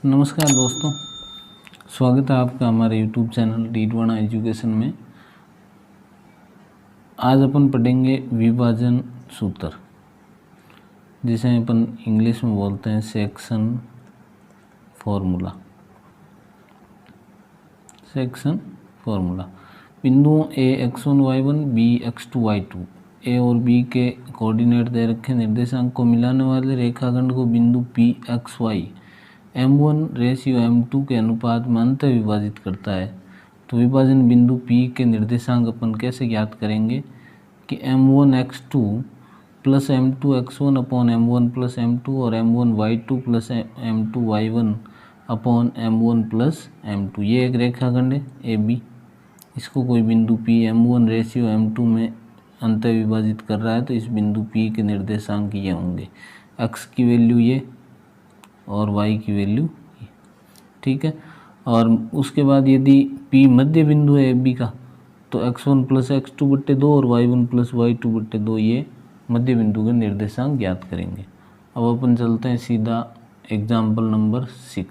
नमस्कार दोस्तों, स्वागत है आपका हमारे YouTube चैनल डी1 एजुकेशन में। आज अपन पढ़ेंगे विभाजन सूत्र, जिसे अपन इंग्लिश में बोलते हैं सेक्शन फॉर्मूला। सेक्शन फॉर्मूला बिंदुओं ए x1 y1 b x2 y2 ए और बी के कोऑर्डिनेट दे रखे निर्देशांक को मिलाने वाले रेखाखंड को बिंदु पी एक्स वाई m1:m2 के अनुपात में अंतः विभाजित करता है। तो विभाजन बिंदु P के निर्देशांक अपन कैसे ज्ञात करेंगे कि m1x2 plus m2x1 upon m1 plus m2 और m1y2 plus m2y1 upon m1 plus m2। ये एक रेखाखंड है AB, इसको कोई बिंदु P m1:m2 में अंतः विभाजित कर रहा है। तो इस बिंदु P के निर्देशांक ये होंगे, x की वैल्यू ये और y की वैल्यू, ठीक है। और उसके बाद यदि P मध्य बिंदु है AB का, तो x1 प्लस x2/2 और y1 प्लस y2/2 ये मध्य बिंदु के निर्देशांक ज्ञात करेंगे। अब अपन चलते हैं सीधा एग्जाम्पल नंबर 6।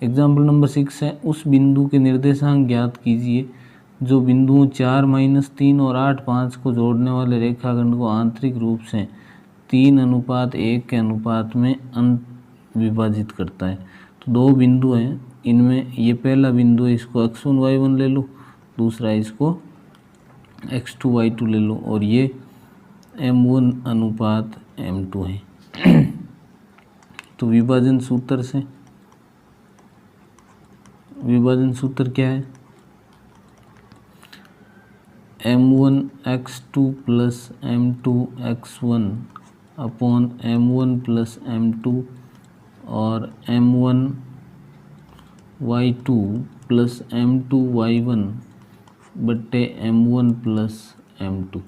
एग्जाम्पल नंबर 6 है, उस बिंदु के निर्देशांक ज्ञात कीजिए जो बिंदुओं 4-3 और 8-5 को जोड़ने वाले रेखाखंड को आंतरिक रूप से 3:1 के अनुपात में विभाजित करता है। तो दो बिंदु हैं, इनमें ये पहला बिंदु है, इसको x1 y1 ले लो, दूसरा इसको x2 y2 ले लो, और ये m1:m2 है। तो विभाजन सूत्र क्या है? m1x2 plus m2x1 upon m1 plus m2 और m1y2 प्लस m2y1 बट्टे m1 प्लस m2।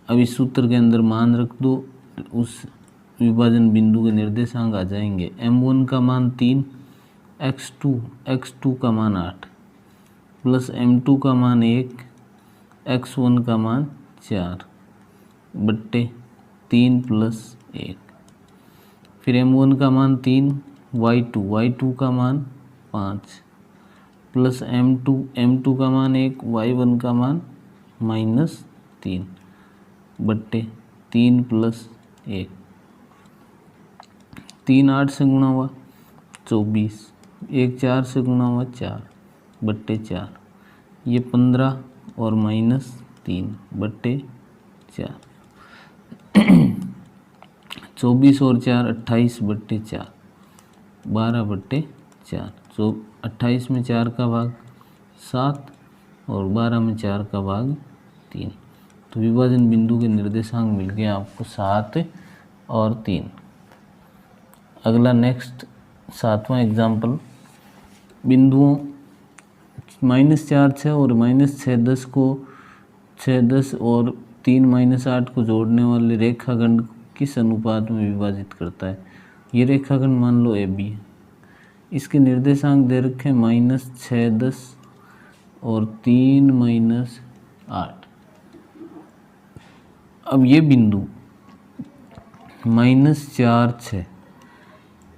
अब इस सूत्र के अंदर मान रख दो, उस विभाजन बिंदु के निर्देशांक आ जाएंगे। m1 का मान 3, x2 का मान 8 प्लस m2 का मान 1, x1 का मान 4 बट्टे 3 प्लस 1। फिर m1 का मान 3, y2 का मान 5 प्लस m2 का मान 1, y1 का मान -3 बट्टे 3 प्लस 1। 3 8 से गुणा हुआ 24, 1 4 से गुणा हुआ 4 बट्टे 4, ये 15 और -3 बट्टे 4। 24 और 4 28 बट्टे 4, 12 बट्टे 4। तो 28 में 4 का भाग 7 और 12 में 4 का भाग 3। तो विभाजन बिंदु के निर्देशांक मिल गए आपको 7 और 3। अगला नेक्स्ट 7वां एग्जाम्पल, बिंदुओं -4 6 और -6 10 को 6 10 और 3 -8 को जोड़ने वाले रेखाखंड किस अनुपात में विभाजित करता है? ये रेखाखंड मान लो AB है, इसके निर्देशांक दे रखे -6 10 और 3 -8। अब ये बिंदु -4 6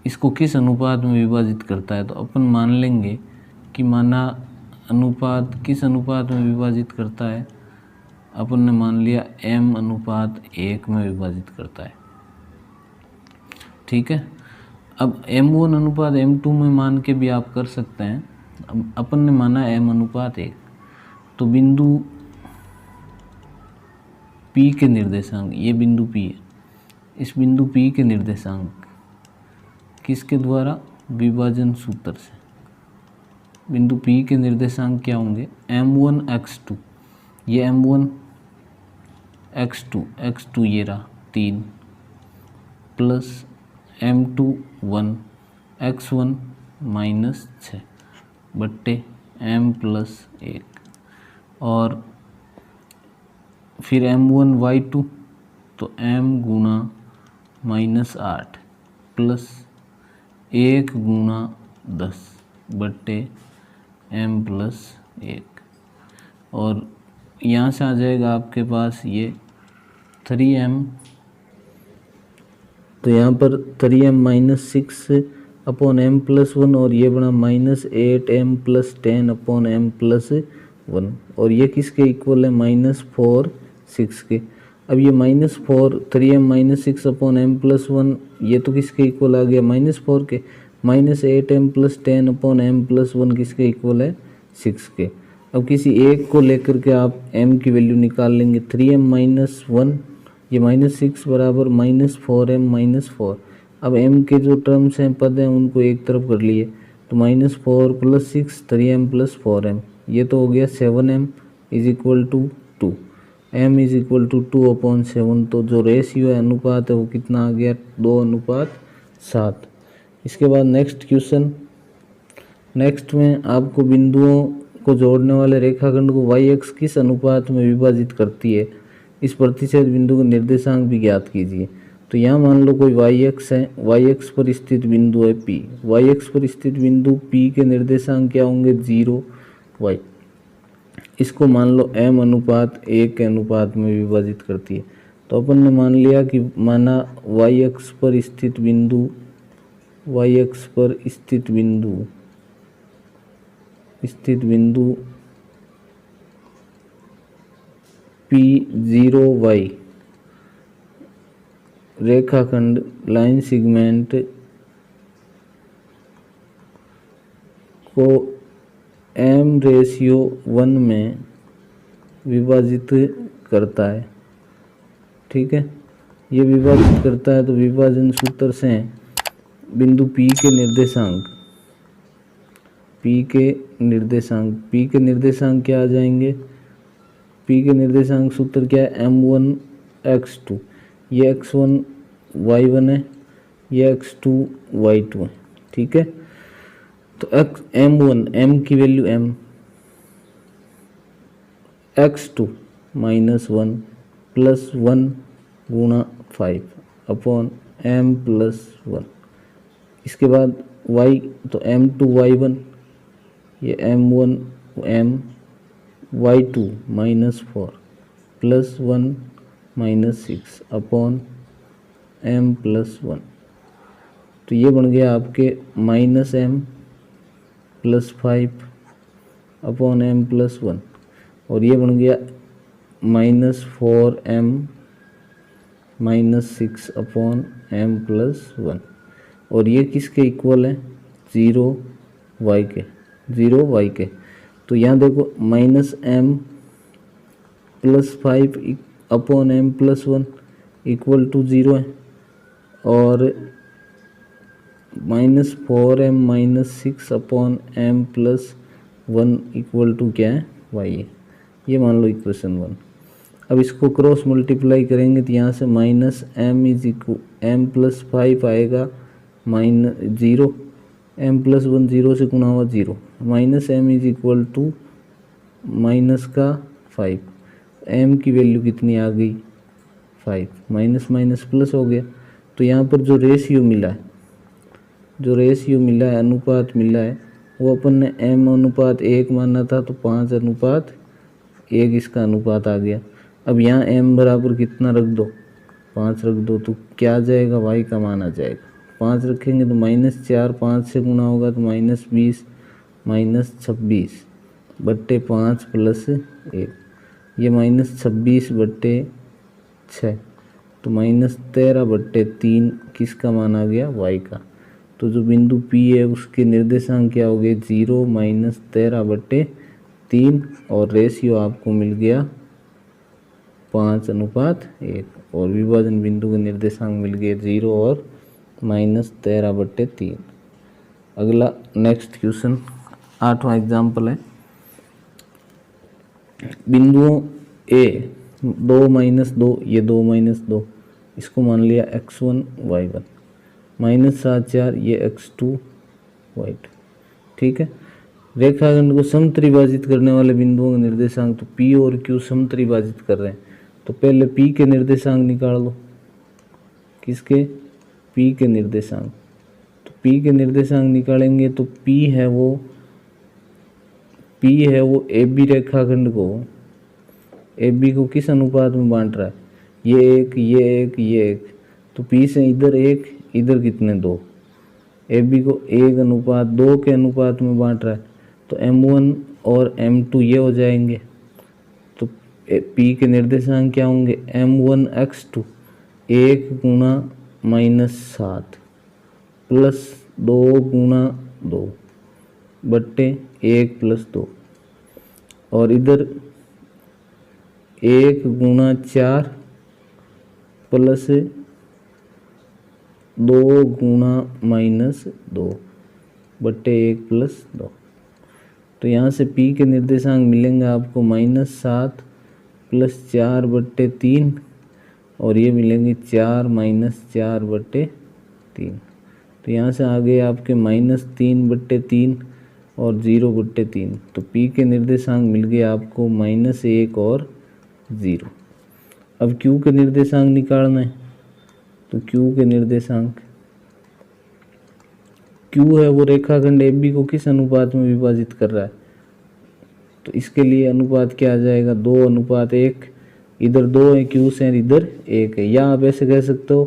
इसको किस अनुपात में विभाजित करता है? तो अपन मान लेंगे कि माना अनुपात किस अनुपात में विभाजित करता है? अपन ने मान लिया m:1 में विभाजित करता है, ठीक है। अब m1:m2 में मान के भी आप कर सकते हैं। अब अपन ने माना m:1, तो बिंदु P के निर्देशांक, ये बिंदु P है, इस बिंदु P के निर्देशांक किसके द्वारा? विभाजन सूत्र से। बिंदु P के निर्देशांक क्या होंगे? m1x2, ये m1 x2 ये रहा 3 प्लस m2 1 x1 -6 बट्टे m प्लस 1, और फिर m1 y2, तो m गुणा -8 प्लस 1 गुणा 10 बट्टे m प्लस 1, और यहाँ से आ जाएगा आपके पास ये 3m, तो यहाँ पर 3m -6 upon M plus one, और ये बना -8m + 10 अपॉन एम प्लस 1, और ये किसके इक्वल है -4 6 के। अब ये -4 3m - 6 अपॉन एम प्लस 1, ये तो किसके इक्वल आ गया -4 के। -8m + 10 अपॉन एम प्लस 1 किसके इक्वल है 6 के। अब किसी एक को लेकर के आप m की वैल्यू निकाल लेंगे। 3m - 1 ये -6 बराबर -4m - 4। अब m के जो टर्म्स हैं पद हैं उनको एक तरफ कर लिए, तो -4 + 6 3m + 4m, ये तो हो गया 7m = 2, m = 2/7। तो जो रेशियो है अनुपात है वो कितना आ गया 2:7। इसके बाद नेक्स्ट क्वेश्चन। नेक्स्ट में आपको बिंदुओं को जोड़ने वाले रेखाखंड को y अक्ष किस अनुपात में विभाजित करती है, इस प्रतिच्छेद बिंदु का निर्देशांक भी ज्ञात कीजिए। तो यहाँ मान लो कोई y अक्ष है, y अक्ष पर स्थित बिंदु है P, y अक्ष पर स्थित बिंदु P के निर्देशांक क्या होंगे 0 y। इसको मान लो m/1 के अनुपात में विभाजित करती है। तो अपन ने मान लिया कि माना y अक्ष पर स्थित बिंदु P0y रेखाखंड लाइन सेगमेंट को m/1 में विभाजित करता है। ठीक है, ये विभाजित करता है तो विभाजन सूत्र से बिंदु P के निर्देशांक क्या आ जाएंगे। P के निर्देशांक सूत्र क्या है m1 x2, ये x1 y1 है, ये x2 y2 है। ठीक है, तो m1 m की value m, x2 -1 + 1 × 5 upon m + 1। इसके बाद y तो m2 y1, ये m1 m y2 -4 + 1 -6 upon m + 1। तो ये बन गया आपके -m + 5 अपॉन m + 1, और ये बन गया -4m - 6 अपॉन m + 1, और ये किसके इक्वल है 0 y के। तो यहाँ देखो -m + 5 अपॉन m + 1 = 0 है, और -4m - 6 अपॉन m + 1 = क्या है y है। ये मान लो इक्वेशन 1। अब इसको क्रॉस मल्टीप्लाई करेंगे तो यहाँ से -m + 5 आएगा -0, m + 1 0 से गुणा हुआ 0, -m = -5, m की वैल्यू कितनी आ गई 5, माइनस प्लस हो गया। तो यहाँ पर जो रेशियो मिला है अनुपात मिला है वो अपन ने m/1 माना था, तो 5/1 इसका अनुपात आ गया। अब यहाँ m बराबर कितना रख दो 5 रख दो, तो क्या आ जाएगा y का मान आ जाएगा। 5 रखेंगे तो -4, 5 से गुणा होगा तो -20 -26/5 + 1, ये -26/6, तो -13/3 किसका मान आ गया y का। तो जो बिंदु P है उसके निर्देशांक क्या हो गए 0 -13/3, और रेशियो आपको मिल गया 5:1, और विभाजन बिंदु के निर्देशांक मिल गए 0 और -13/3। अगला नेक्स्ट क्वेश्चन 8वां एग्जाम्पल है। बिंदुओं A 2 - 2, ये 2 - 2, इसको मान लिया x1 y1, -7 4, ये x2 y2। ठीक है, रेखाखंड को समत्रिभाजित करने वाले बिंदुओं के निर्देशांक, तो P और Q समत्रिभाजित कर रहे हैं, तो पहले P के निर्देशांक निकाल लो। किसके P के निर्देशांक, तो P के निर्देशांक निकालेंगे तो P है वो AB रेखाखंड को किस अनुपात में बांट रहा है, ये एक, तो P से इधर 1, इधर कितने 2, ए बी को 1:2 के अनुपात में बांट रहा है, तो M1 और M2 ये हो जाएंगे। तो P के निर्देशांक क्या होंगे, M1x2 1 गुणा -7 प्लस 2 गुणा 2 बट्टे 1 प्लस 2, और इधर 1 गुणा 4 प्लस 2 गुणा -2 बट्टे 1 प्लस 2। तो यहाँ से P के निर्देशांक मिलेंगे आपको -7 प्लस 4 बट्टे 3, और ये मिलेंगे 4 -4 बट्टे 3। तो यहाँ से आ गए आपके -3 बट्टे 3 और 0 बट्टे 3। तो P के निर्देशांक मिल गए आपको -1 और 0। अब Q के निर्देशांक निकालना है, तो Q के निर्देशांक, Q है वो रेखाखंड AB को किस अनुपात में विभाजित कर रहा है, तो इसके लिए अनुपात क्या आ जाएगा, 2:1। इधर 2 है Q से, इधर 1 है। या आप ऐसे कह सकते हो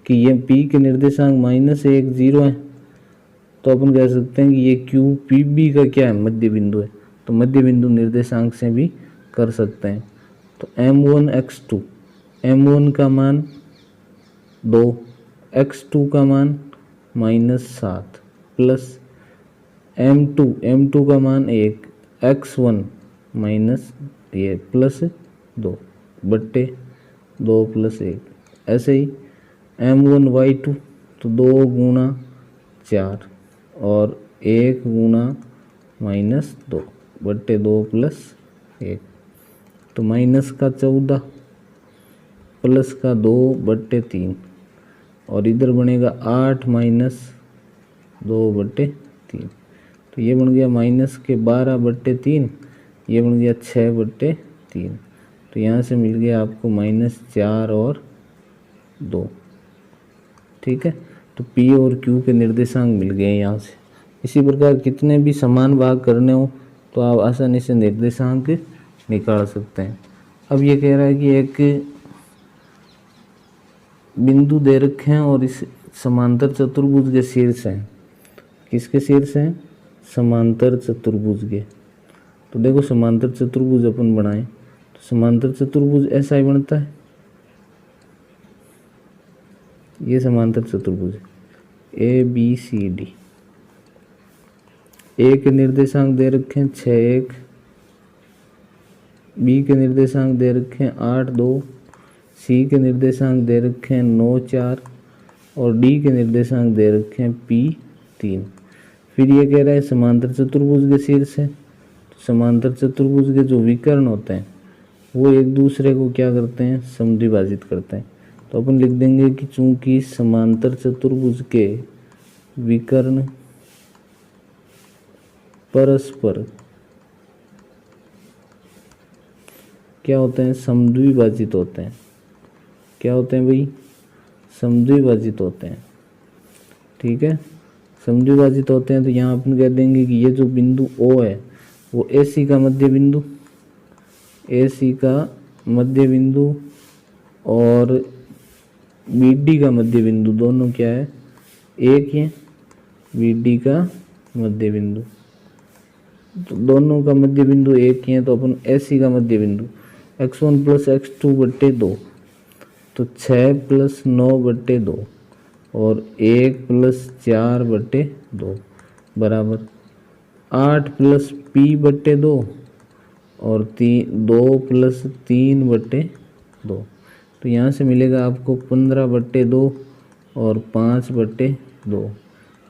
कि ये P के निर्देशांक -1 0 है, तो अपन कह सकते हैं कि ये Q PB का क्या है, मध्य बिंदु है। तो मध्य बिंदु निर्देशांक से भी कर सकते हैं। तो M1x2, M1 का मान 2, x2 का मान -7 प्लस M2 का मान 1, x1 माइनस ये प्लस 2 बट्टे 2 प्लस 1। ऐसे ही M1y2 तो 2 गुणा 4 और 1 गुणा -2 बट्टे 2 प्लस 1। तो माइनस का 14 प्लस का 2 बट्टे 3, और इधर बनेगा 8 -2 बट्टे 3। तो ये बन गया माइनस के 12 बट्टे 3, ये बन गया 6 बट्टे 3। तो यहाँ से मिल गया आपको -4 और 2। ठीक है, तो P और Q के निर्देशांक मिल गए यहाँ से। इसी प्रकार कितने भी समान भाग करने हो तो आप आसानी से निर्देशांक निकाल सकते हैं। अब ये कह रहा है कि एक बिंदु दे रखे हैं और इस समांतर चतुर्भुज के शीर्ष हैं। किसके शीर्ष हैं, समांतर चतुर्भुज के। तो देखो समांतर चतुर्भुज अपन बनाएं, तो समांतर चतुर्भुज ऐसा ही बनता है। ये समांतर चतुर्भुज ABCD, A के निर्देशांक दे रखे हैं 6 1, B के निर्देशांक दे रखे हैं 8 2, C के निर्देशांक दे रखे हैं 9 4 और D के निर्देशांक दे रखे हैं P 3। फिर ये कह रहा है समांतर चतुर्भुज के शीर्ष है। तो समांतर चतुर्भुज के जो विकर्ण होते हैं वो एक दूसरे को क्या करते हैं, समद्विभाजित करते हैं। तो अपन लिख देंगे कि चूंकि समांतर चतुर्भुज के विकर्ण परस्पर क्या होते हैं, समद्विभाजित होते हैं। क्या होते हैं भाई, समद्विभाजित होते हैं। ठीक है, समद्विभाजित होते हैं। तो यहाँ अपन कह देंगे कि ये जो बिंदु O है वो AC का मध्य बिंदु, AC का मध्य बिंदु और BD का मध्य बिंदु दोनों क्या है, एक ही है। BD का मध्य बिंदु, तो दोनों का मध्य बिंदु एक ही है। तो अपन AC का मध्य बिंदु x1 प्लस x2 बट्टे 2, तो 6 प्लस 9 बट्टे 2 और 1 प्लस 4 बट्टे 2 बराबर 8 प्लस P बट्टे 2 और 2 प्लस 3 बट्टे 2। तो यहाँ से मिलेगा आपको 15 बट्टे 2 और 5 बट्टे 2,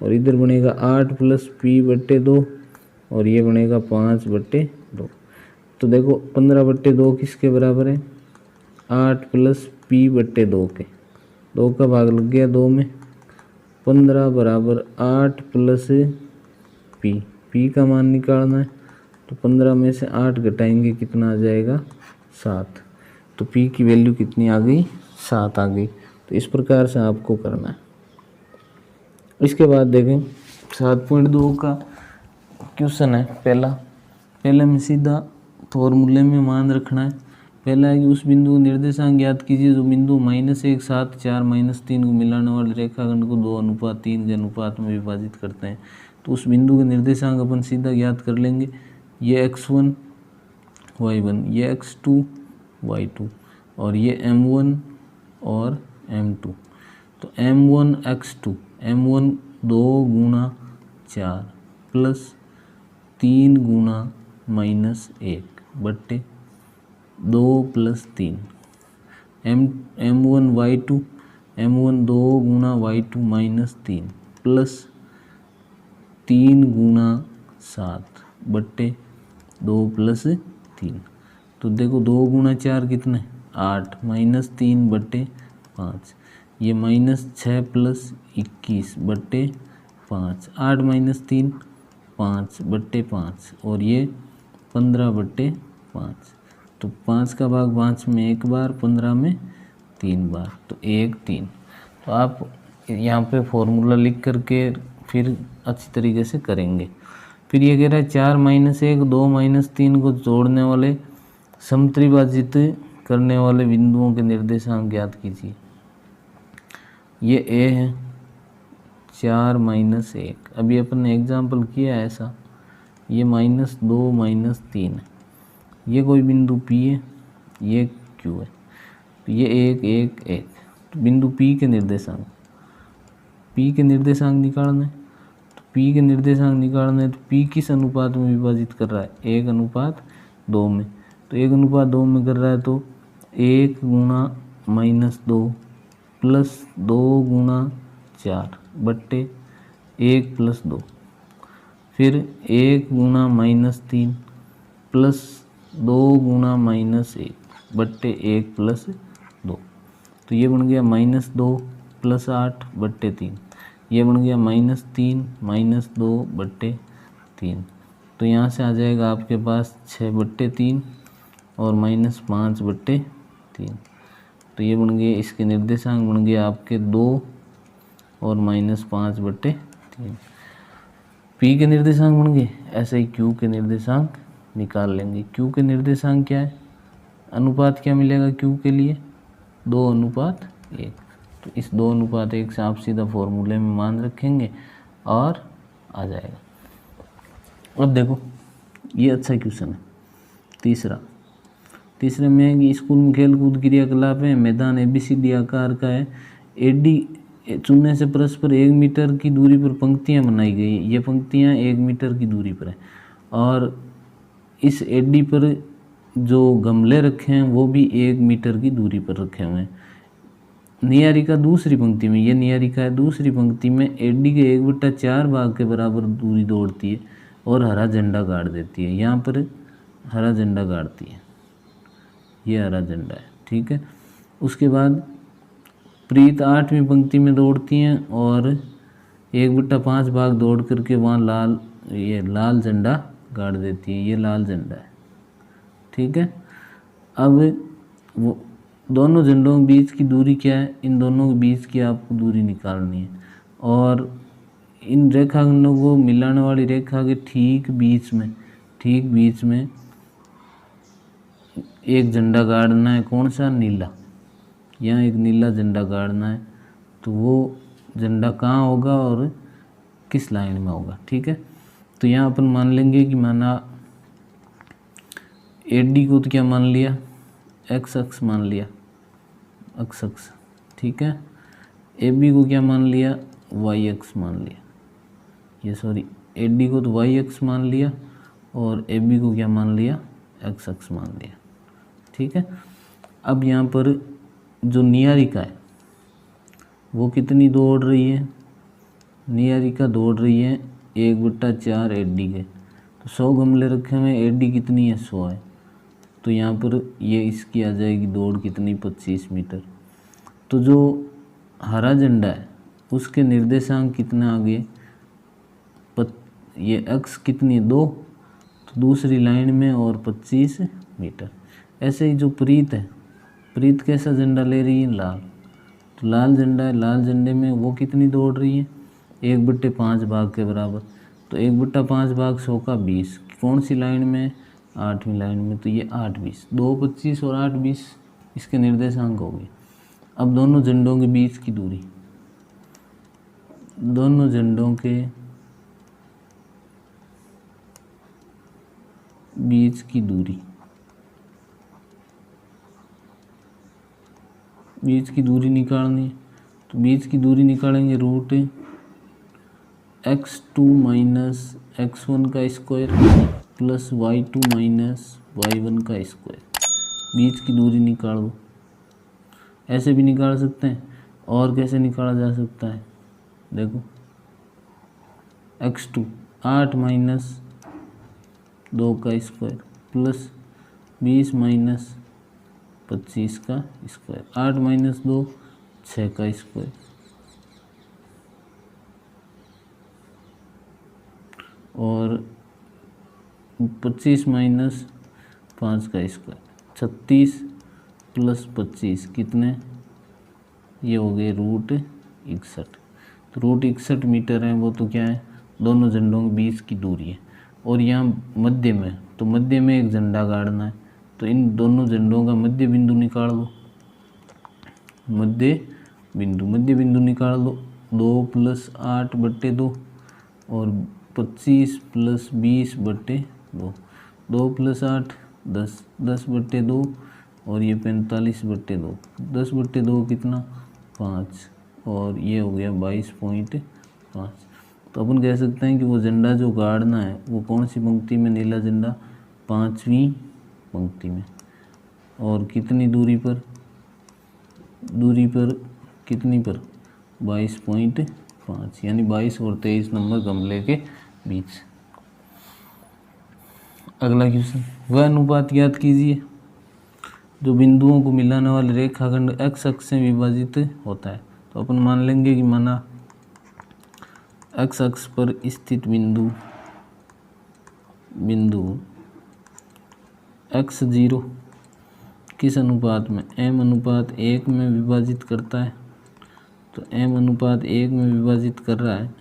और इधर बनेगा 8 प्लस P बट्टे 2 और ये बनेगा 5 बट्टे 2। तो देखो 15 बट्टे 2 किसके बराबर है, 8 प्लस P बट्टे 2 के। 2 का भाग लग गया 2 में, 15 बराबर 8 प्लस P का मान निकालना है। तो 15 में से 8 घटाएंगे, कितना आ जाएगा, 7। तो P की वैल्यू कितनी आ गई, 7 आ गई। तो इस प्रकार से आपको करना है। इसके बाद देखें 7.2 का क्वेश्चन है। पहले में सीधा फॉर्मूले में मान रखना है पहला है कि उस बिंदु का निर्देशांक ज्ञात कीजिए जो बिंदु -1, 7, 4, -3 को मिलाने वाले रेखाखंड को 2:3 के अनुपात में विभाजित करते हैं। तो उस बिंदु के निर्देशांक अपन सीधा ज्ञात कर लेंगे। ये x1 y1, ये x2 y2 और ये m1 और m2। तो m1 x2, m1 2 गुना 4 प्लस 3 गुना -1 बट्टे 2 प्लस 3, m1 y2, m1 2 गुना y2 -3 प्लस 3 गुना 7 बट्टे 2 प्लस 3। तो देखो 2 गुना 4 कितने 8 -3 बट्टे 5, ये -6 प्लस 21 बट्टे 5, 8 -3 5 बट्टे 5 और ये 15 बट्टे 5। तो 5 का भाग 5 में 1 बार, 15 में 3 बार, तो 1 3। तो आप यहाँ पे फॉर्मूला लिख करके फिर अच्छी तरीके से करेंगे। फिर ये कह रहा है 4 -1 2 -3 को जोड़ने वाले समत्रिभाजित करने वाले बिंदुओं के निर्देशांक ज्ञात कीजिए। ये ए है 4 -1, अभी अपन ने एग्जाम्पल किया है ऐसा। ये -2 -3 है, ये कोई बिंदु P है, ये Q है, तो ये 1 1 1। तो बिंदु P के निर्देशांक, P के निर्देशांक निकालना है। तो P के निर्देशांक निकालना है तो P किस अनुपात में विभाजित कर रहा है 1:2 में। तो 1:2 में कर रहा है तो 1 गुना -2 प्लस 2 गुना 4 बट्टे 1 प्लस 2, फिर 1 गुना -3 प्लस 2 गुना -1 बट्टे 1 प्लस 2। तो ये बन गया -2 प्लस 8 बट्टे 3, ये बन गया -3 -2 बट्टे 3। तो यहाँ से आ जाएगा आपके पास 6 बट्टे 3 और -5 बट्टे 3। तो ये बन गए इसके निर्देशांक बन गए आपके 2 और -5 बट्टे 3। P के निर्देशांक बन गए। ऐसे ही Q के निर्देशांक निकाल लेंगे। Q के निर्देशांक क्या है, अनुपात क्या मिलेगा Q के लिए 2:1। तो इस 2:1 से आप सीधा फॉर्मूले में मान रखेंगे और आ जाएगा। अब देखो ये अच्छा क्वेश्चन है। तीसरे में है कि स्कूल में खेल कूद क्रियाकलाप है, मैदान ABCD आकार का है, AD चुनने से परस्पर 1 मीटर की दूरी पर पंक्तियां बनाई गई। ये पंक्तियां 1 मीटर की दूरी पर है और इस AD पर जो गमले रखे हैं वो भी 1 मीटर की दूरी पर रखे हुए हैं। नीहारिका दूसरी पंक्ति में, ये नीहारिका है, दूसरी पंक्ति में AD के 1/4 भाग के बराबर दूरी दौड़ती है और हरा झंडा गाड़ देती है। यहाँ पर हरा झंडा गाड़ती है, ये हरा झंडा है, ठीक है। उसके बाद प्रीत 8वीं पंक्ति में दौड़ती हैं और 1/5 भाग दौड़ करके वहाँ लाल झंडा गाड़ देती है, ये लाल झंडा है, ठीक है। अब वो दोनों झंडों के बीच की दूरी क्या है, इन दोनों के बीच की आपको दूरी निकालनी है और इन रेखाखंडों को मिलाने वाली रेखा के ठीक बीच में एक झंडा गाड़ना है। कौन सा, नीला। यहाँ एक नीला झंडा गाड़ना है, तो वो झंडा कहाँ होगा और किस लाइन में होगा, ठीक है। तो यहाँ अपन मान लेंगे कि माना AD को तो क्या मान लिया, x अक्ष मान लिया, x अक्ष, ठीक है। AB को क्या मान लिया, y अक्ष मान लिया, ये सॉरी AD को तो y अक्ष मान लिया और AB को क्या मान लिया, x अक्ष मान लिया, ठीक है। अब यहाँ पर जो नीहारिका है वो कितनी दौड़ रही है, नीहारिका दौड़ रही है 1/4 AD के। तो 100 गमले रखे हुए हैं, AD कितनी है 100 है, तो यहाँ पर ये इसकी आ जाएगी दौड़ कितनी 25 मीटर। तो जो हरा झंडा है उसके निर्देशांक कितने आ गए, ये अक्ष कितनी है 2, तो दूसरी लाइन में और 25 मीटर। ऐसे ही जो प्रीत है, प्रीत कैसा झंडा ले रही है, लाल। तो लाल झंडा है, लाल झंडे में वो कितनी दौड़ रही है 1/5 भाग के बराबर। तो 1/5 भाग 100 का 20, कौन सी लाइन में, 8वीं लाइन में, तो ये 8 20, 2 25 और 8 20 इसके निर्देशांक हो गए। अब दोनों झंडों के बीच की दूरी, दोनों झंडों के बीच की दूरी, बीच की दूरी निकालनी है। तो बीच की दूरी निकालेंगे रूट x2 माइनस x1 का square plus y2 minus y1 का स्क्वायर। बीच की दूरी निकालो। ऐसे भी निकाल सकते हैं, और कैसे निकाला जा सकता है देखो, x2 8 माइनस 2 का स्क्वायर प्लस 20 माइनस 25 का स्क्वायर, 8 माइनस 2 6 का स्क्वायर और 25 माइनस 5 का स्क्वायर, 36 प्लस 25 कितने, ये हो गए रूट 61। तो रूट 61 मीटर है, वो तो क्या है, दोनों झंडों के बीच की दूरी है। और यहाँ मध्य में, तो मध्य में एक झंडा गाड़ना है, तो इन दोनों झंडों का मध्य बिंदु निकाल लो। मध्य बिंदु निकाल लो। 2 प्लस 8 बट्टे 2 और 25 प्लस 20 बट्टे 2, 2 प्लस 8 10, 10 बट्टे 2 और ये 45 बट्टे 2, 10 बट्टे 2 कितना 5 और ये हो गया 22.5। तो अपन कह सकते हैं कि वो झंडा जो गाड़ना है वो कौन सी पंक्ति में, नीला झंडा 5वीं पंक्ति में। और कितनी दूरी पर, कितनी पर 22.5, यानी 22 और 23 नंबर गमले के बीच। अगला क्वेश्चन, वह अनुपात ज्ञात कीजिए जो बिंदुओं को मिलाने वाले रेखाखंड x अक्ष से विभाजित होता है। तो अपन मान लेंगे कि माना x अक्ष पर स्थित बिंदु x0 किस अनुपात में, m/1 में विभाजित करता है। तो m/1 में विभाजित कर रहा है,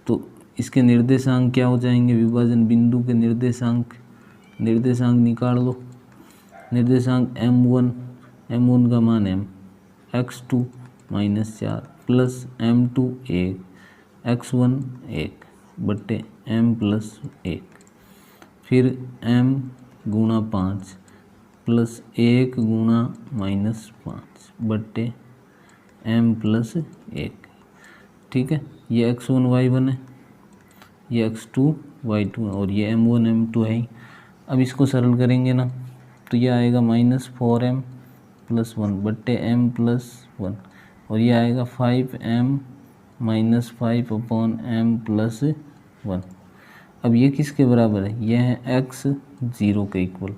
तो इसके निर्देशांक क्या हो जाएंगे, विभाजन बिंदु के निर्देशांक निकाल लो। निर्देशांक m1 का मान m, x2 -4 plus m2 1, x1 1 बट्टे m प्लस 1, फिर m गुणा 5 प्लस 1 गुणा -5 बट्टे m प्लस 1। ठीक है, ये x1 y1 है, ये x2 y2 है और ये m1 m2 है ही। अब इसको सरल करेंगे ना, तो ये आएगा -4m प्लस 1 बट्टे m प्लस 1 और ये आएगा 5m -5 अपॉन m प्लस 1। अब ये किसके बराबर है, यह है x0 के इक्वल।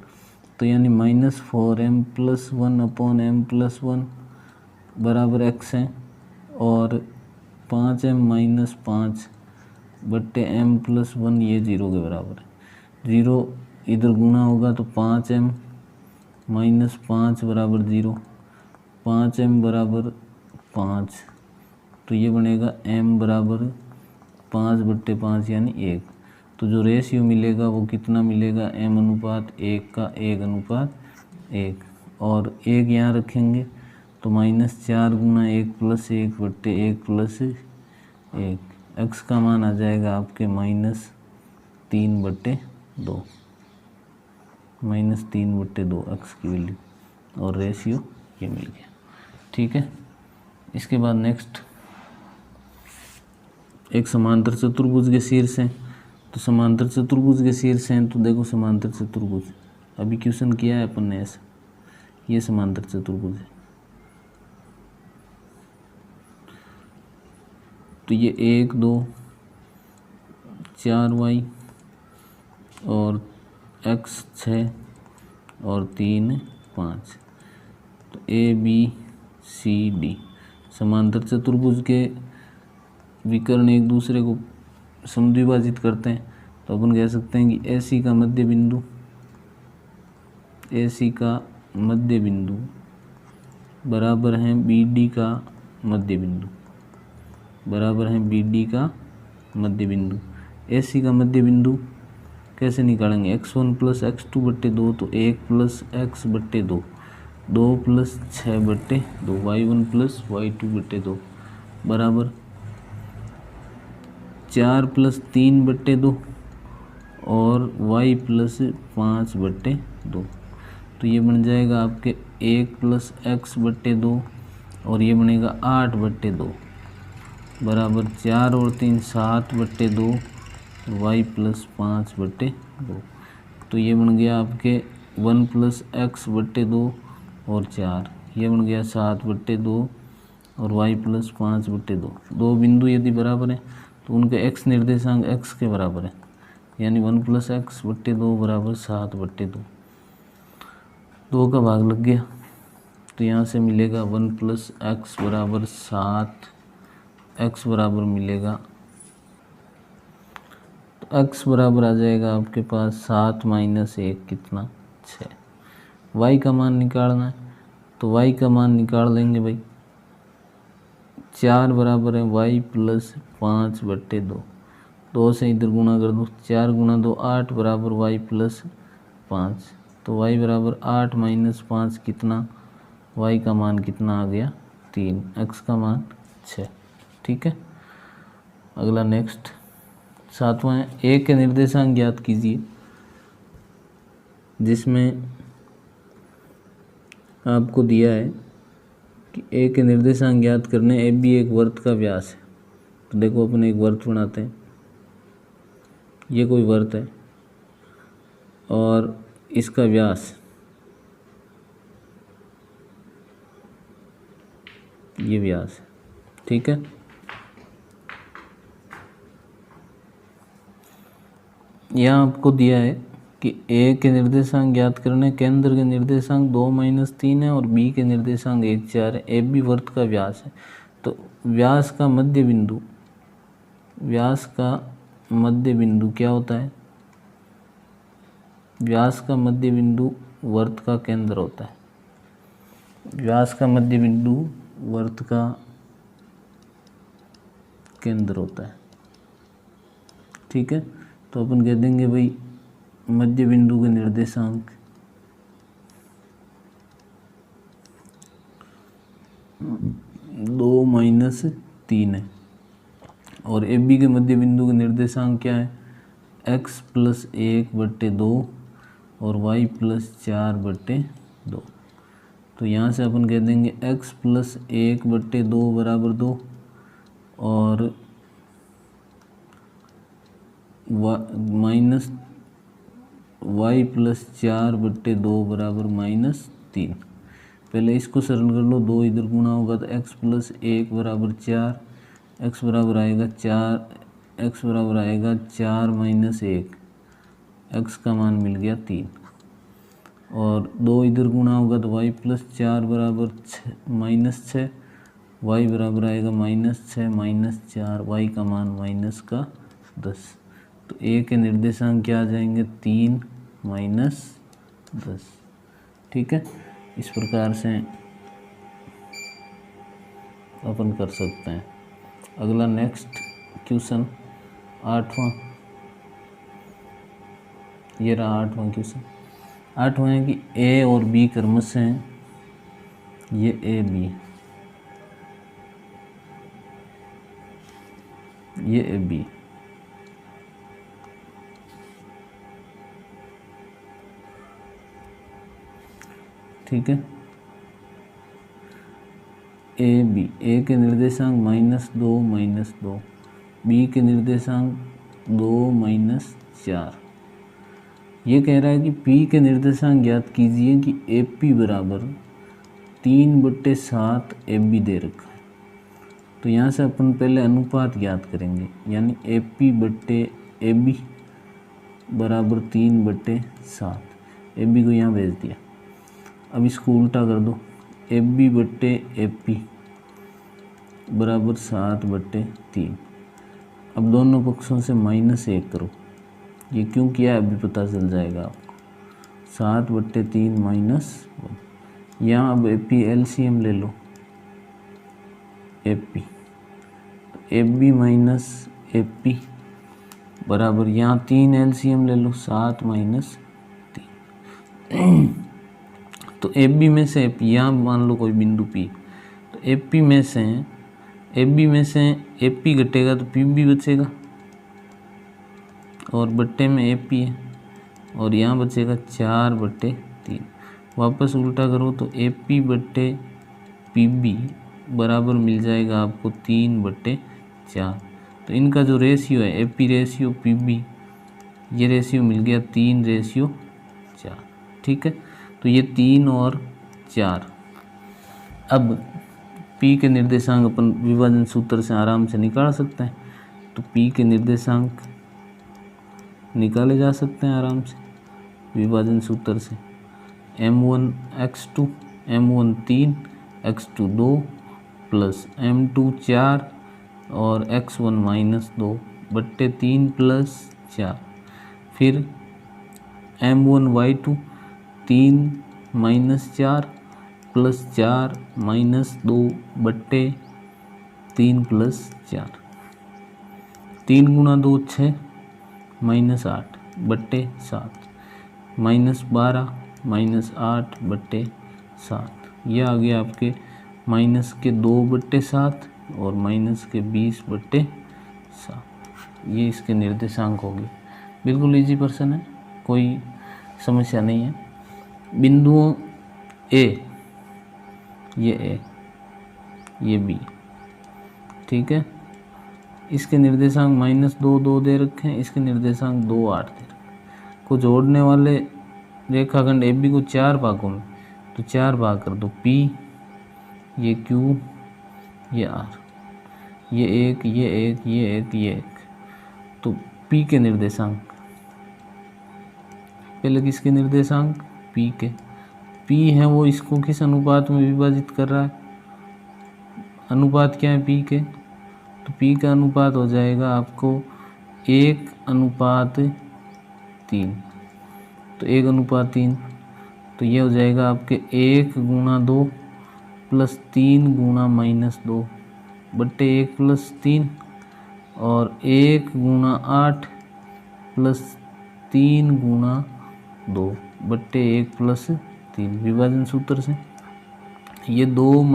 तो यानी -4m plus 1 upon m plus 1 बराबर x है और 5m -5 बट्टे m प्लस 1 ये 0 के बराबर है। 0 इधर गुना होगा तो 5m -5 बराबर 0, 5m बराबर 5, तो ये बनेगा m बराबर 5 बट्टे 5 यानी 1। तो जो रेशियो मिलेगा वो कितना मिलेगा, m/1 का 1/1 और 1 यहाँ रखेंगे तो -4 गुना 1 प्लस 1 बट्टे 1 प्लस 1, x का मान आ जाएगा आपके -3 बट्टे 2, -3/2 x की वैल्यू और रेशियो ये मिल गया। ठीक है, इसके बाद नेक्स्ट एक समांतर चतुर्भुज के शीर्ष हैं। तो समांतर चतुर्भुज के शीर्ष हैं, तो देखो समांतर चतुर्भुज अभी क्वेश्चन किया है अपन ने ऐसा, ये समांतर चतुर्भुज है। तो ये 1 2 4y और x 6 और 3 5, तो ABCD समांतर चतुर्भुज के विकर्ण एक दूसरे को समद्विभाजित करते हैं। तो अपन कह सकते हैं कि AC का मध्य बिंदु बराबर है BD का मध्य बिंदु, AC का मध्य बिंदु कैसे निकालेंगे, x1 प्लस x2 बट्टे 2, तो 1 प्लस x बट्टे 2, 2 प्लस 6 बट्टे 2, y1 प्लस y2 बट्टे 2 बराबर 4 प्लस 3 बट्टे 2 और y प्लस 5 बट्टे 2। तो ये बन जाएगा आपके 1 प्लस x बट्टे 2 और ये बनेगा 8 बट्टे 2 बराबर 4 और 3 7 बट्टे 2 y प्लस 5 बट्टे 2। तो ये बन गया आपके 1 प्लस x बट्टे 2 और 4, ये बन गया 7 बट्टे 2 और y प्लस 5 बट्टे 2। दो बिंदु यदि बराबर हैं तो उनके x निर्देशांक x के बराबर है, यानी 1 प्लस x बट्टे 2 बराबर 7 बट्टे 2। 2 का भाग लग गया, तो यहाँ से मिलेगा 1 प्लस x बराबर 7, x बराबर मिलेगा, तो x बराबर आ जाएगा आपके पास 7 माइनस 1 कितना 6। y का मान निकालना है तो y का मान निकाल लेंगे भाई, 4 बराबर है y प्लस 5 बट्टे 2, 2 से इधर गुणा कर दो, 4 गुणा 2 8 बराबर y प्लस 5, तो y बराबर 8 माइनस 5 कितना, y का मान कितना आ गया 3, x का मान 6। ठीक है, अगला नेक्स्ट 7वां है, a के निर्देशांक ज्ञात कीजिए, जिसमें आपको दिया है कि a के निर्देशांक ज्ञात करने, ए बी एक वर्त का व्यास है। तो देखो अपन एक वर्त बनाते हैं, ये कोई वर्त है और इसका व्यास ये व्यास है। ठीक है, यहाँ आपको दिया है कि a के निर्देशांक ज्ञात करने, केंद्र के निर्देशांक 2 माइनस 3 है और b के निर्देशांक 1 4 है, ए बी वर्त का व्यास है। तो व्यास का मध्य बिंदु, व्यास का मध्य बिंदु क्या होता है, व्यास का मध्य बिंदु वर्त का केंद्र होता है, व्यास का मध्य बिंदु वर्त का केंद्र होता है। ठीक है, तो अपन कह देंगे भाई मध्य बिंदु के निर्देशांक 2 माइनस 3 है और ए बी के मध्य बिंदु के निर्देशांक क्या है, x प्लस 1 बट्टे 2 और y प्लस 4 बट्टे 2। तो यहाँ से अपन कह देंगे x प्लस 1 बट्टे 2 बराबर 2 और माइनस y प्लस 4 बट्टे 2 बराबर माइनस 3। पहले इसको सरल कर लो, 2 इधर गुणा होगा तो x प्लस 1 बराबर 4, x बराबर आएगा 4, x बराबर आएगा 4 माइनस 1, x का मान मिल गया 3 और 2 इधर गुणा होगा तो y प्लस 4 बराबर माइनस 6, y बराबर आएगा माइनस 6 माइनस 4, y का मान माइनस का 10। तो a के निर्देशांक क्या आ जाएंगे 3 माइनस 10। ठीक है, इस प्रकार से अपन कर सकते हैं। अगला नेक्स्ट क्वेश्चन 8वां, ये रहा 8वां क्वेश्चन। 8वां है कि a और b क्रमशः हैं, ये a b, ये a b। ठीक है, ए बी, ए के निर्देशांक -2 -2, बी के निर्देशांक 2 -4। ये कह रहा है कि पी के निर्देशांक ज्ञात कीजिए कि ए पी बराबर 3/7 ए बी दे रखा है। तो यहाँ से अपन पहले अनुपात ज्ञात करेंगे, यानी ए पी बट्टे ए बी बराबर 3/7। ए बी को यहाँ भेज दिया, अब इसको उल्टा कर दो, ए बी बट्टे ए पी बराबर 7/3। अब दोनों पक्षों से -1 करो, ये क्यों किया अभी पता चल जाएगा आपको। 7/3 -1। यहाँ अब ए पी एलसीएम ले लो, A P, A B minus A P बराबर यहाँ 3 एलसीएम ले लो, 7 माइनस 3। तो एफ बी में से यहाँ मान लो कोई बिंदु पी, तो एफ बी में से एफ पी घटेगा तो पी बी बचेगा, और बट्टे में एफ पी है, और यहाँ बचेगा 4/3। वापस उल्टा करो तो एफ पी बट्टे पी बी बराबर मिल जाएगा आपको 3/4। तो इनका जो रेशियो है F P ratio P B, ये रेशियो मिल गया 3/4। ठीक है, तो ये 3 और 4। अब P के निर्देशांक अपन विभाजन सूत्र से आराम से निकाल सकते हैं। तो P के निर्देशांक निकाले जा सकते हैं आराम से विभाजन सूत्र से। m1 x2, m1 3, x2 2 plus m2 4 और x1 -2/3 प्लस 4। फिर m1 y2 3 -4 प्लस 4 -2/3 प्लस 4। 3 गुणा 2 6 -8/7 -12 -8/7। यह आ गया आपके माइनस के 2/7 और माइनस के 20/7। ये इसके निर्देशांक होंगे। बिल्कुल इजी प्रश्न है, कोई समस्या नहीं है। बिंदुओं ए, ये बी, ठीक है, इसके निर्देशांक -2 2 दे रखे हैं, इसके निर्देशांक 2 8 दे रखे हैं। को जोड़ने वाले रेखाखंड ए बी को 4 भागों में, तो 4 भाग कर दो। पी, ये क्यू, ये आर, ये 1 ये 1 ये 1 ये 1। तो पी के निर्देशांक, पहले किसके निर्देशांक, पी के। पी है वो इसको किस अनुपात में विभाजित कर रहा है, अनुपात क्या है पी के, तो पी का अनुपात हो जाएगा आपको 1:3। तो 1:3, तो ये हो जाएगा आपके 1 × 2 प्लस 3 × -2/1 प्लस 3 और 1 × 8 प्लस 3 × 2/1 प्लस 3। विभाजन सूत्र से ये 2 -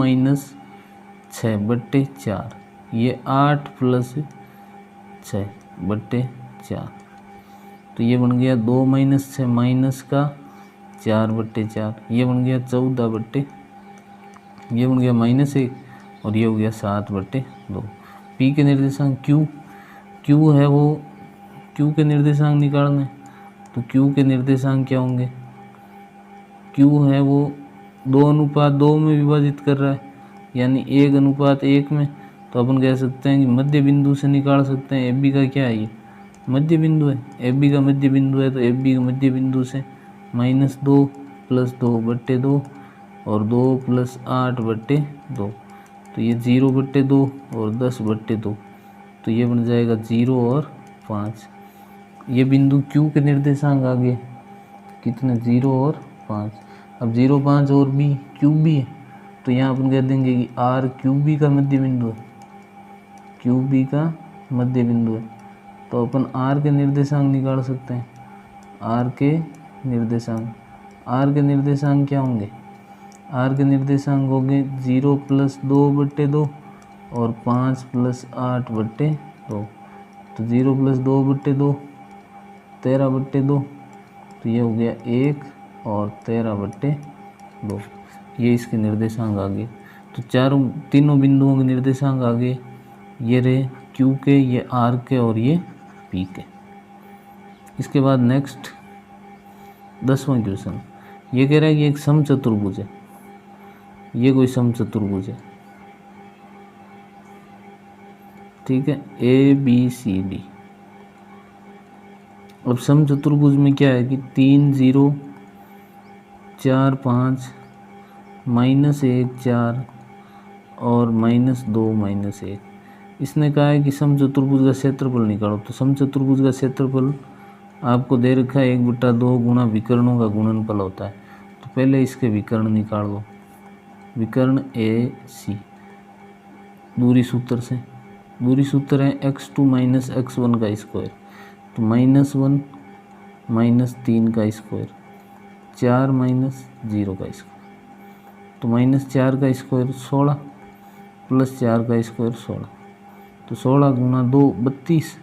6/4, ये 8 प्लस 6/4। तो ये बन गया 2 - 6 माइनस का 4/4, ये बन गया 14/, ये बन गया -1 और ये हो गया 7/2। पी के निर्देशांक क्यू है वो, क्यू के निर्देशांक निकालने, तो क्यू के निर्देशांक क्या होंगे, क्यू है वो 2:2 में विभाजित कर रहा है, यानी 1:1 में। तो अपन कह सकते हैं कि मध्य बिंदु से निकाल सकते हैं। एफ बी का क्या है, ये मध्य बिंदु है, एफ बी का मध्य बिंदु है, तो एफ बी का मध्य बिंदु से -2 प्लस 2/2 और 2 प्लस 8/2, तो ये 0/2 और 10/2, तो ये बन जाएगा 0 और 5। ये बिंदु क्यू के निर्देशांक आ गए कितने, 0 और 5। अब 0 5 और बी क्यू बी है, तो यहाँ अपन कह देंगे कि आर क्यू बी का मध्य बिंदु है, क्यू बी का मध्य बिंदु है। तो अपन आर के निर्देशांक निकाल सकते हैं। आर के निर्देशांक क्या होंगे, आर के निर्देशांक होंगे 0 प्लस 2/2 और 5 प्लस 8/2। तो 0 प्लस 2/2 13/2, तो ये हो गया 1 और 13/2। ये इसके निर्देशांक आ गए। तो तीनों बिंदुओं के निर्देशांक आ गए, ये रहे क्यू के, ये आर के और ये पी के। इसके बाद नेक्स्ट 10वां क्वेश्चन, ये कह रहा है कि एक समचतुर्भुज है, ये कोई समचतुर्भुज है, ठीक है, ए बी सी डी। अब समचतुर्भुज में क्या है कि 3 0 4 5 -1 4 और -2 -1। इसने कहा है कि समचतुर्भुज का क्षेत्रफल निकालो। तो समचतुर्भुज का क्षेत्रफल आपको दे रखा है 1/2 गुणा विकर्णों का गुणनफल होता है। तो पहले इसके विकर्ण निकाल लो, विकर्ण ए सी, दूरी सूत्र से, दूरी सूत्र है x2 - x1 का स्क्वायर। तो -1 -3 का स्क्वायर, 4 -0 का स्क्वायर, तो -4 का स्क्वायर 16 प्लस 4 का स्क्वायर 16, तो 16 गुना 2 32,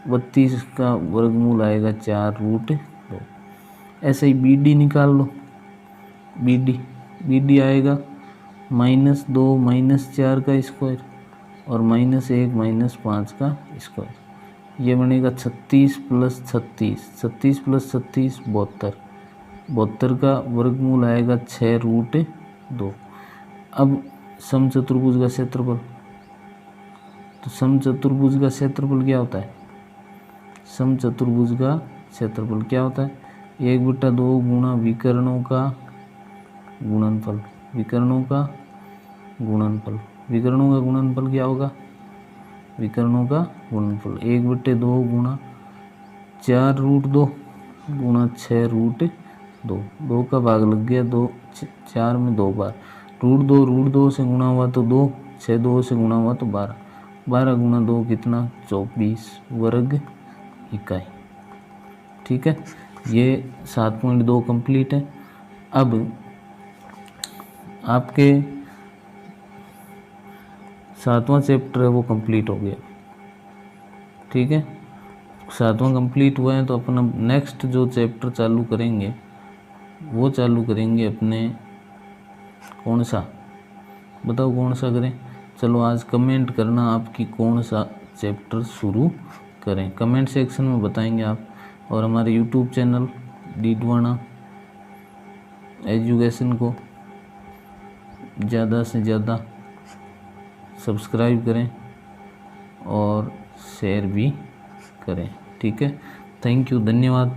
32 का वर्गमूल आएगा 4√2। ऐसे ही BD निकाल लो, BD आएगा -2 -4 का स्क्वायर और -1 -5 का स्क्वायर, ये बनेगा 36 प्लस 36, 36 प्लस 36 72, 72 का वर्गमूल आएगा 6√2। अब समचतुर्भुज का क्षेत्रफल, तो समचतुर्भुज का क्षेत्रफल क्या होता है? समचतुर्भुज का क्षेत्रफल क्या होता है? 1/2 गुणा विकर्णों का गुणनफल, विकर्णों का गुणनफल, विकर्णों का गुणनफल क्या होगा? विकर्णों का गुणनफल 1/2 गुणा 4√2 गुणा 6√2, 2 का भाग लग गया, 2 4 में 2 बार, √2 से गुणा हुआ तो 2, 6 2 से गुणा हुआ तो 12, 12 गुणा 2 कितना? 24 वर्ग इकाई। ठीक है, ये 7.2 कंप्लीट है। अब आपके 7वां चैप्टर है वो कंप्लीट हो गया। ठीक है, 7वां कंप्लीट हुआ है तो अपना नेक्स्ट जो चैप्टर चालू करेंगे वो चालू करेंगे अपने, कौन सा बताओ, कौन सा करें? चलो आज कमेंट करना आपकी कौन सा चैप्टर शुरू करें, कमेंट सेक्शन में बताएंगे आप। और हमारे यूट्यूब चैनल डीडवाना एजुकेशन को ज़्यादा से ज़्यादा सब्सक्राइब करें और शेयर भी करें। ठीक है, थैंक यू, धन्यवाद।